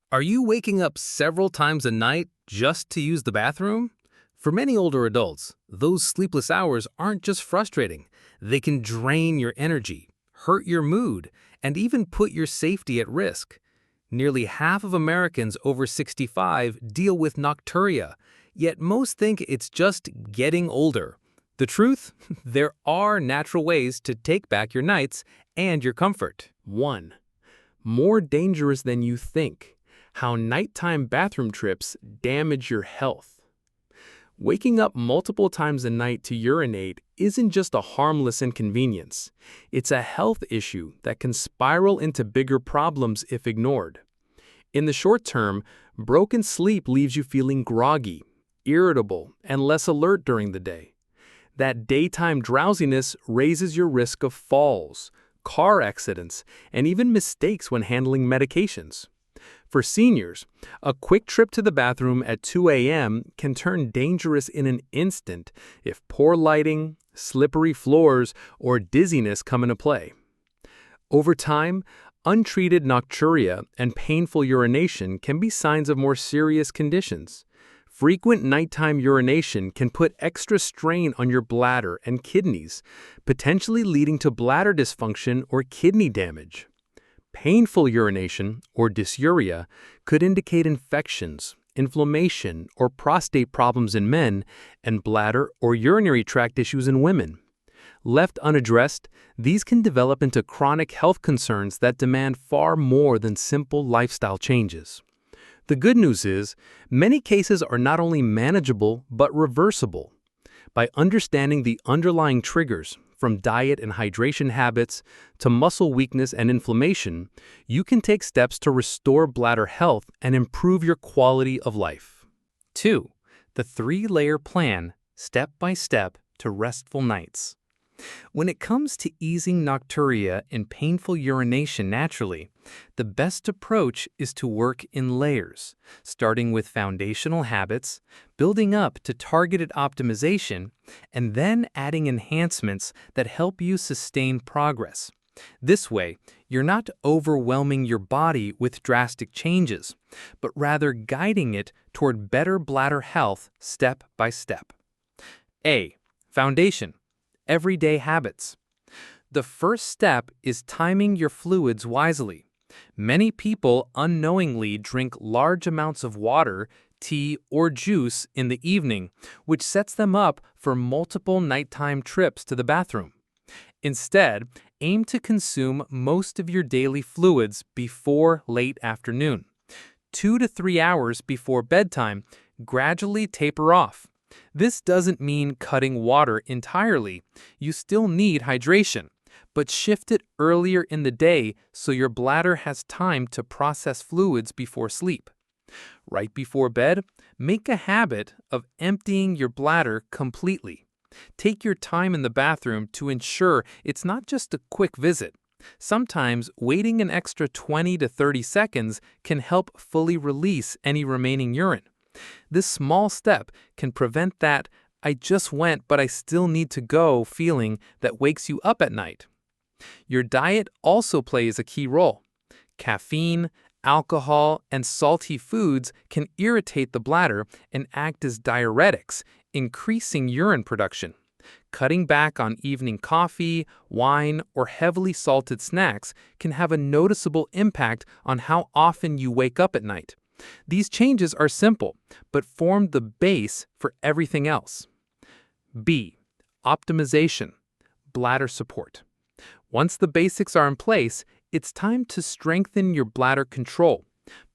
Are you waking up several times a night just to use the bathroom? For many older adults, those sleepless hours aren't just frustrating. They can drain your energy, hurt your mood, and even put your safety at risk. Nearly half of Americans over 65 deal with nocturia, yet most think it's just getting older. The truth? There are natural ways to take back your nights and your comfort. 1. More dangerous than you think. How nighttime bathroom trips damage your health. Waking up multiple times a night to urinate isn't just a harmless inconvenience. It's a health issue that can spiral into bigger problems if ignored. In the short term, broken sleep leaves you feeling groggy, irritable, and less alert during the day. That daytime drowsiness raises your risk of falls, car accidents, and even mistakes when handling medications. For seniors, a quick trip to the bathroom at 2 a.m. can turn dangerous in an instant if poor lighting, slippery floors, or dizziness come into play. Over time, untreated nocturia and painful urination can be signs of more serious conditions. Frequent nighttime urination can put extra strain on your bladder and kidneys, potentially leading to bladder dysfunction or kidney damage. Painful urination, or dysuria, could indicate infections, inflammation, or prostate problems in men, and bladder or urinary tract issues in women. Left unaddressed, these can develop into chronic health concerns that demand far more than simple lifestyle changes. The good news is, many cases are not only manageable but reversible. By understanding the underlying triggers, from diet and hydration habits to muscle weakness and inflammation, you can take steps to restore bladder health and improve your quality of life. 2. The 3-layer plan, step by step, to restful nights. When it comes to easing nocturia and painful urination naturally, the best approach is to work in layers, starting with foundational habits, building up to targeted optimization, and then adding enhancements that help you sustain progress. This way, you're not overwhelming your body with drastic changes, but rather guiding it toward better bladder health step by step. A. Foundation. Everyday habits. The first step is timing your fluids wisely. Many people unknowingly drink large amounts of water, tea, or juice in the evening, which sets them up for multiple nighttime trips to the bathroom. Instead, aim to consume most of your daily fluids before late afternoon. 2 to 3 hours before bedtime, gradually taper off. This doesn't mean cutting water entirely. You still need hydration, but shift it earlier in the day so your bladder has time to process fluids before sleep. Right before bed, make a habit of emptying your bladder completely. Take your time in the bathroom to ensure it's not just a quick visit. Sometimes waiting an extra 20 to 30 seconds can help fully release any remaining urine. This small step can prevent that "I just went but I still need to go" feeling that wakes you up at night. Your diet also plays a key role. Caffeine, alcohol, and salty foods can irritate the bladder and act as diuretics, increasing urine production. Cutting back on evening coffee, wine, or heavily salted snacks can have a noticeable impact on how often you wake up at night. These changes are simple, but form the base for everything else. B. Optimization. Bladder support. Once the basics are in place, it's time to strengthen your bladder control.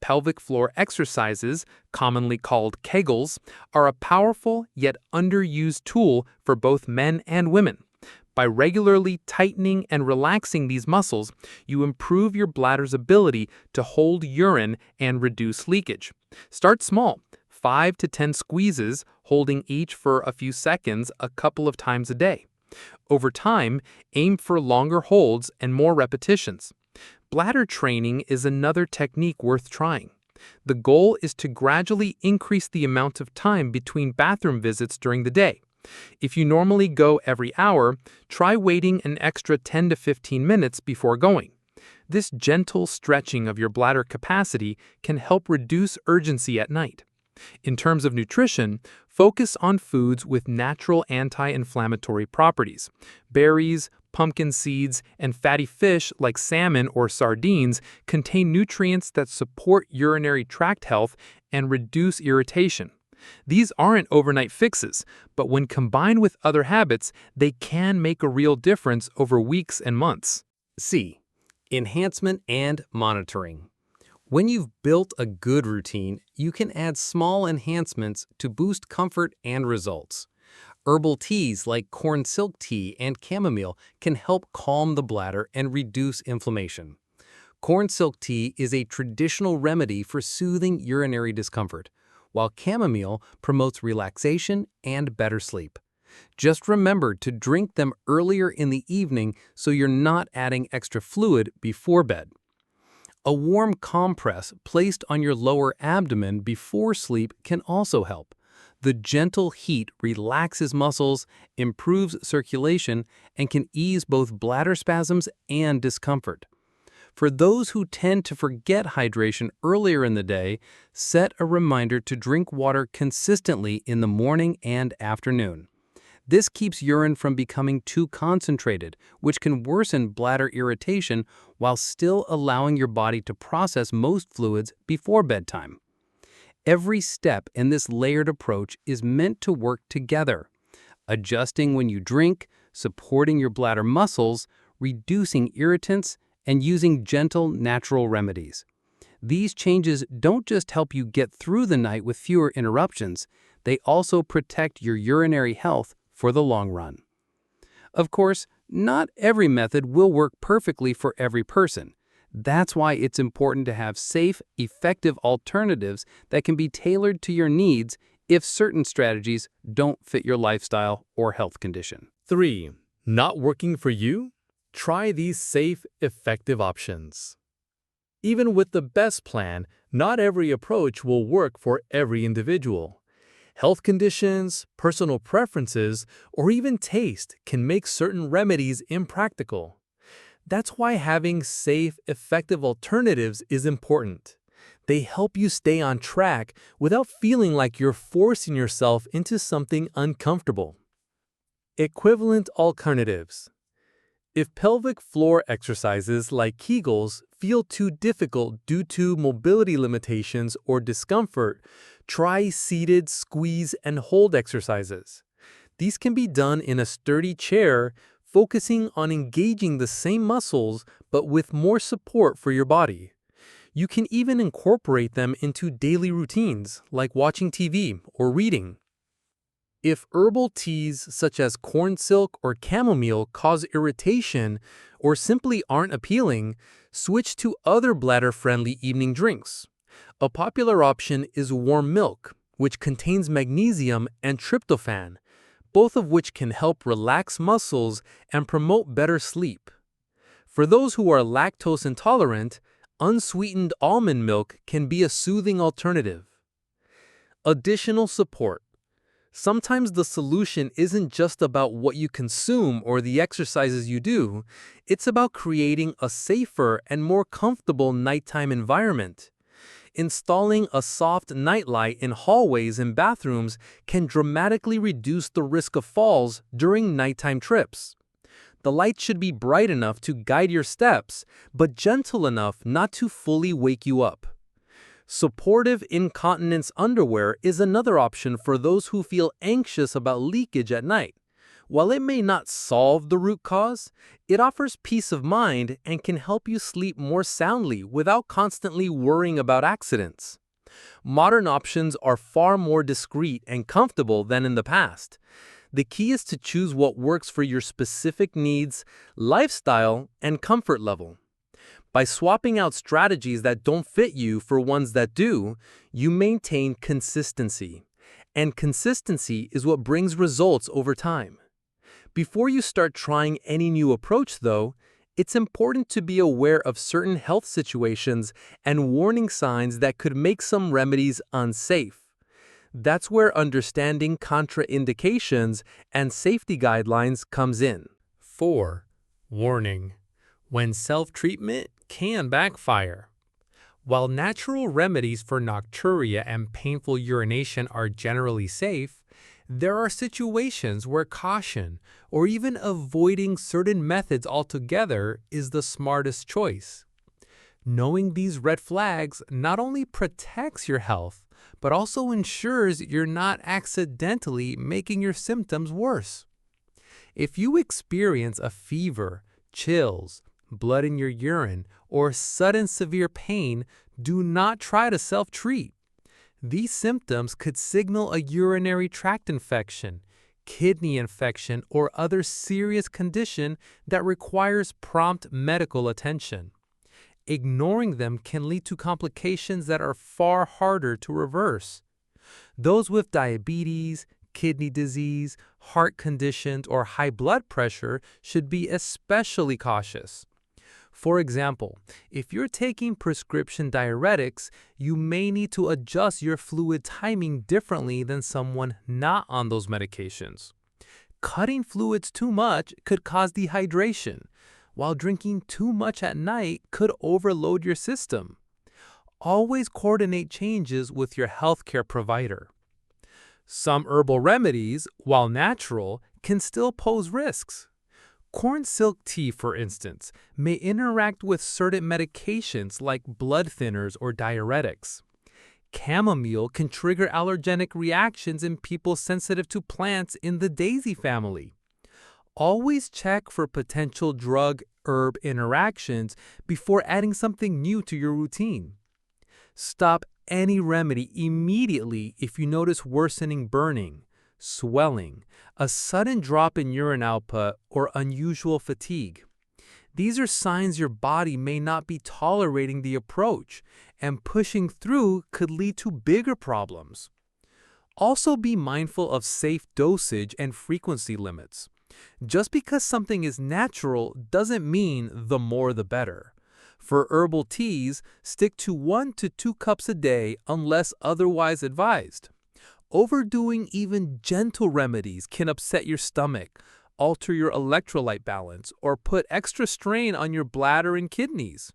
Pelvic floor exercises, commonly called Kegels, are a powerful yet underused tool for both men and women. By regularly tightening and relaxing these muscles, you improve your bladder's ability to hold urine and reduce leakage. Start small, 5 to 10 squeezes, holding each for a few seconds a couple of times a day. Over time, aim for longer holds and more repetitions. Bladder training is another technique worth trying. The goal is to gradually increase the amount of time between bathroom visits during the day. If you normally go every hour, try waiting an extra 10 to 15 minutes before going. This gentle stretching of your bladder capacity can help reduce urgency at night. In terms of nutrition, focus on foods with natural anti-inflammatory properties. Berries, pumpkin seeds, and fatty fish like salmon or sardines contain nutrients that support urinary tract health and reduce irritation. These aren't overnight fixes, but when combined with other habits, they can make a real difference over weeks and months. C. Enhancement and monitoring. When you've built a good routine, you can add small enhancements to boost comfort and results. Herbal teas like corn silk tea and chamomile can help calm the bladder and reduce inflammation. Corn silk tea is a traditional remedy for soothing urinary discomfort, while chamomile promotes relaxation and better sleep. Just remember to drink them earlier in the evening so you're not adding extra fluid before bed. A warm compress placed on your lower abdomen before sleep can also help. The gentle heat relaxes muscles, improves circulation, and can ease both bladder spasms and discomfort. For those who tend to forget hydration earlier in the day, set a reminder to drink water consistently in the morning and afternoon. This keeps urine from becoming too concentrated, which can worsen bladder irritation while still allowing your body to process most fluids before bedtime. Every step in this layered approach is meant to work together, adjusting when you drink, supporting your bladder muscles, reducing irritants, and using gentle, natural remedies. These changes don't just help you get through the night with fewer interruptions, they also protect your urinary health for the long run. Of course, not every method will work perfectly for every person. That's why it's important to have safe, effective alternatives that can be tailored to your needs if certain strategies don't fit your lifestyle or health condition. 3. Not working for you? Try these safe, effective options. Even with the best plan, not every approach will work for every individual. Health conditions, personal preferences, or even taste can make certain remedies impractical. That's why having safe, effective alternatives is important. They help you stay on track without feeling like you're forcing yourself into something uncomfortable. Equivalent alternatives. If pelvic floor exercises like Kegels feel too difficult due to mobility limitations or discomfort, try seated squeeze and hold exercises. These can be done in a sturdy chair, focusing on engaging the same muscles but with more support for your body. You can even incorporate them into daily routines like watching TV or reading. If herbal teas such as corn silk or chamomile cause irritation or simply aren't appealing, switch to other bladder-friendly evening drinks. A popular option is warm milk, which contains magnesium and tryptophan, both of which can help relax muscles and promote better sleep. For those who are lactose intolerant, unsweetened almond milk can be a soothing alternative. Additional support. Sometimes the solution isn't just about what you consume or the exercises you do, it's about creating a safer and more comfortable nighttime environment. Installing a soft nightlight in hallways and bathrooms can dramatically reduce the risk of falls during nighttime trips. The light should be bright enough to guide your steps, but gentle enough not to fully wake you up. Supportive incontinence underwear is another option for those who feel anxious about leakage at night. While it may not solve the root cause, it offers peace of mind and can help you sleep more soundly without constantly worrying about accidents. Modern options are far more discreet and comfortable than in the past. The key is to choose what works for your specific needs, lifestyle, and comfort level. By swapping out strategies that don't fit you for ones that do, you maintain consistency. And consistency is what brings results over time. Before you start trying any new approach, though, it's important to be aware of certain health situations and warning signs that could make some remedies unsafe. That's where understanding contraindications and safety guidelines comes in. 4. Warning. when self-treatment can backfire. While natural remedies for nocturia and painful urination are generally safe, there are situations where caution or even avoiding certain methods altogether is the smartest choice. Knowing these red flags not only protects your health, but also ensures you're not accidentally making your symptoms worse. If you experience a fever, chills, blood in your urine, or sudden severe pain, do not try to self-treat. These symptoms could signal a urinary tract infection, kidney infection, or other serious condition that requires prompt medical attention. Ignoring them can lead to complications that are far harder to reverse. Those with diabetes, kidney disease, heart conditions, or high blood pressure should be especially cautious. For example, if you're taking prescription diuretics, you may need to adjust your fluid timing differently than someone not on those medications. Cutting fluids too much could cause dehydration, while drinking too much at night could overload your system. Always coordinate changes with your healthcare provider. Some herbal remedies, while natural, can still pose risks. Corn silk tea, for instance, may interact with certain medications like blood thinners or diuretics. Chamomile can trigger allergenic reactions in people sensitive to plants in the daisy family. Always check for potential drug-herb interactions before adding something new to your routine. Stop any remedy immediately if you notice worsening burning, swelling, a sudden drop in urine output, or unusual fatigue. These are signs your body may not be tolerating the approach, and pushing through could lead to bigger problems. Also be mindful of safe dosage and frequency limits. Just because something is natural doesn't mean the more the better. For herbal teas, stick to 1 to 2 cups a day unless otherwise advised. Overdoing even gentle remedies can upset your stomach, alter your electrolyte balance, or put extra strain on your bladder and kidneys.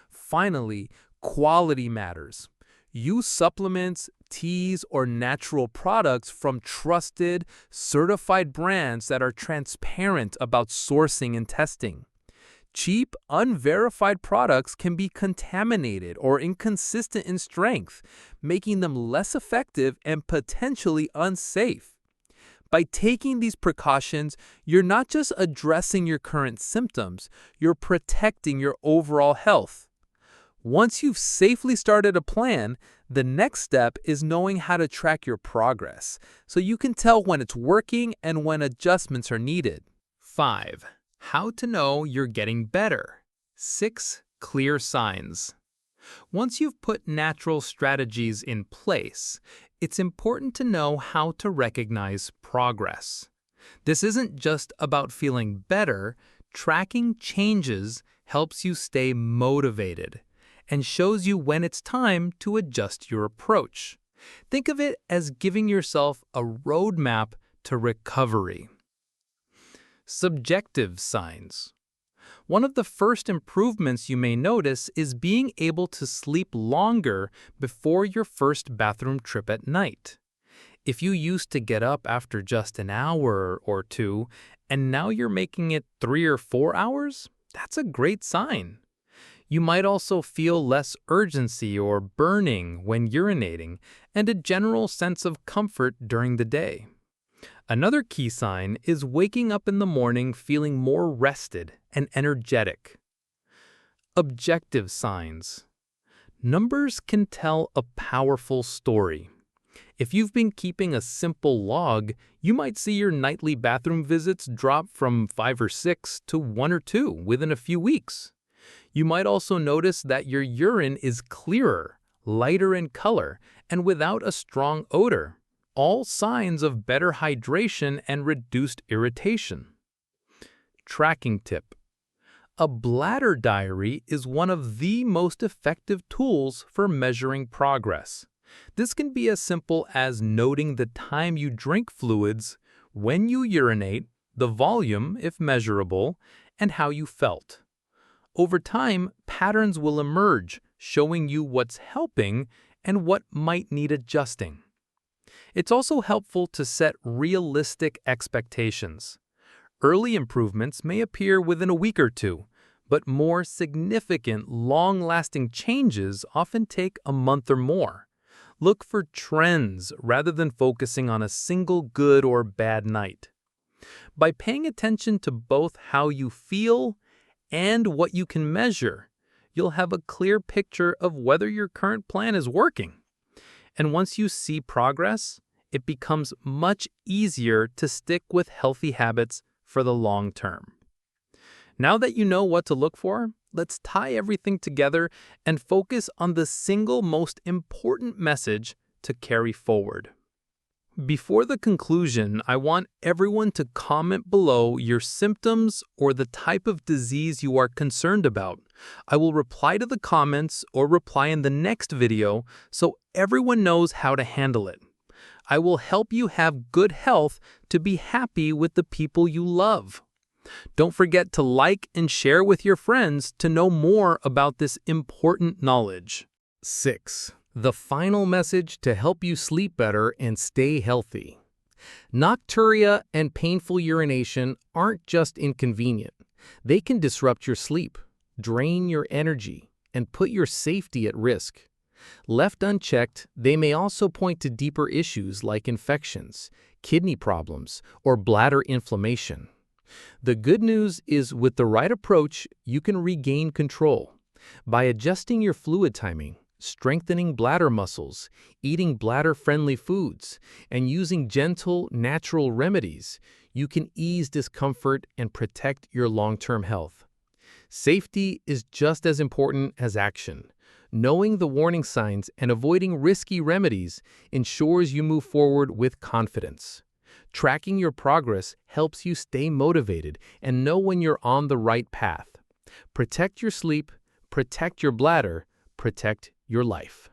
Finally, quality matters. Use supplements, teas, or natural products from trusted, certified brands that are transparent about sourcing and testing. Cheap, unverified products can be contaminated or inconsistent in strength, making them less effective and potentially unsafe. By taking these precautions, you're not just addressing your current symptoms, you're protecting your overall health. Once you've safely started a plan, the next step is knowing how to track your progress, so you can tell when it's working and when adjustments are needed. 5. How to know you're getting better. 6 clear signs. Once you've put natural strategies in place, it's important to know how to recognize progress. This isn't just about feeling better. Tracking changes helps you stay motivated and shows you when it's time to adjust your approach. Think of it as giving yourself a roadmap to recovery. Subjective signs. One of the first improvements you may notice is being able to sleep longer before your first bathroom trip at night. If you used to get up after just an hour or two, and now you're making it 3 or 4 hours, that's a great sign. You might also feel less urgency or burning when urinating, and a general sense of comfort during the day. Another key sign is waking up in the morning feeling more rested and energetic. Objective signs. Numbers can tell a powerful story. If you've been keeping a simple log, you might see your nightly bathroom visits drop from 5 or 6 to 1 or 2 within a few weeks. You might also notice that your urine is clearer, lighter in color, and without a strong odor. All signs of better hydration and reduced irritation. Tracking tip. A bladder diary is one of the most effective tools for measuring progress. This can be as simple as noting the time you drink fluids, when you urinate, the volume, if measurable, and how you felt. Over time, patterns will emerge, showing you what's helping and what might need adjusting. It's also helpful to set realistic expectations. Early improvements may appear within a week or two, but more significant, long-lasting changes often take a month or more. Look for trends rather than focusing on a single good or bad night. By paying attention to both how you feel and what you can measure, you'll have a clear picture of whether your current plan is working. And once you see progress, it becomes much easier to stick with healthy habits for the long term. Now that you know what to look for, let's tie everything together and focus on the single most important message to carry forward. Before the conclusion, I want everyone to comment below your symptoms or the type of disease you are concerned about. I will reply to the comments or reply in the next video so everyone knows how to handle it. I will help you have good health to be happy with the people you love. Don't forget to like and share with your friends to know more about this important knowledge. 6. The final message to help you sleep better and stay healthy. Nocturia and painful urination aren't just inconvenient. They can disrupt your sleep, drain your energy, and put your safety at risk. Left unchecked, they may also point to deeper issues like infections, kidney problems, or bladder inflammation. The good news is with the right approach, you can regain control. By adjusting your fluid timing, strengthening bladder muscles, eating bladder-friendly foods, and using gentle, natural remedies, you can ease discomfort and protect your long-term health. Safety is just as important as action. Knowing the warning signs and avoiding risky remedies ensures you move forward with confidence. Tracking your progress helps you stay motivated and know when you're on the right path. Protect your sleep, protect your bladder, protect your life.